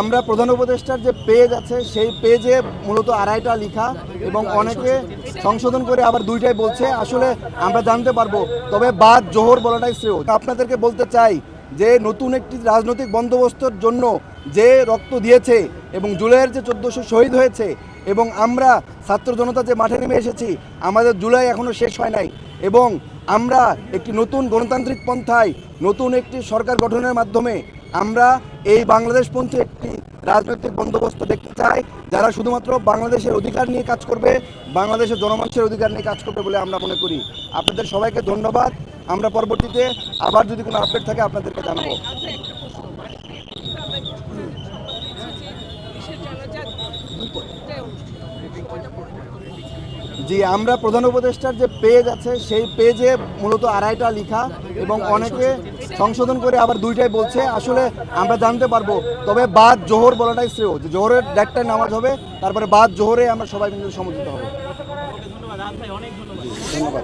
আমরা প্রধান উপদেষ্টার যে পেজ আছে সেই পেজে মূলত আড়াইটা লেখা এবং অনেকে সংশোধন করে আবার দুইটাই বলছে। আসলে আমরা জানতে পারবো, তবে বাদ জোহর বলাটাই শ্রেয়। আপনাদেরকে বলতে চাই যে নতুন একটি রাজনৈতিক বন্দোবস্তর জন্য যে রক্ত দিয়েছে এবং জুলাইয়ের যে 1400 শহীদ হয়েছে এবং আমরা ছাত্র জনতা যে মাঠে নেমে এসেছি, আমাদের জুলাই এখনও শেষ হয় নাই এবং আমরা একটি নতুন গণতান্ত্রিক পন্থায় নতুন একটি সরকার গঠনের মাধ্যমে আমরা এই বাংলাদেশপন্থী একটি রাজনৈতিক বন্দোবস্ত দেখতে চাই, যারা শুধুমাত্র বাংলাদেশের অধিকার নিয়ে কাজ করবে, বাংলাদেশের জনমানুষের অধিকার নিয়ে কাজ করবে বলে আমরা মনে করি। আপনাদের সবাইকে ধন্যবাদ। আমরা পরবর্তীতে আবার যদি কোনো আপডেট থাকে আপনাদেরকে জানাবো। জি, আমরা প্রধান উপদেষ্টার যে পেজ আছে সেই পেজে মূলত আড়াইটা লেখা এবং অনেকে সংশোধন করে আবার দুইটাই বলছে। আসলে আমরা জানতে পারবো, তবে বাদ জোহর বলাটাই শ্রেয়। যে জোহরের ডাকটায় নামাজ হবে, তারপরে বাদ জোহরে আমরা সবাই মিলে সমবেত হব। ধন্যবাদ।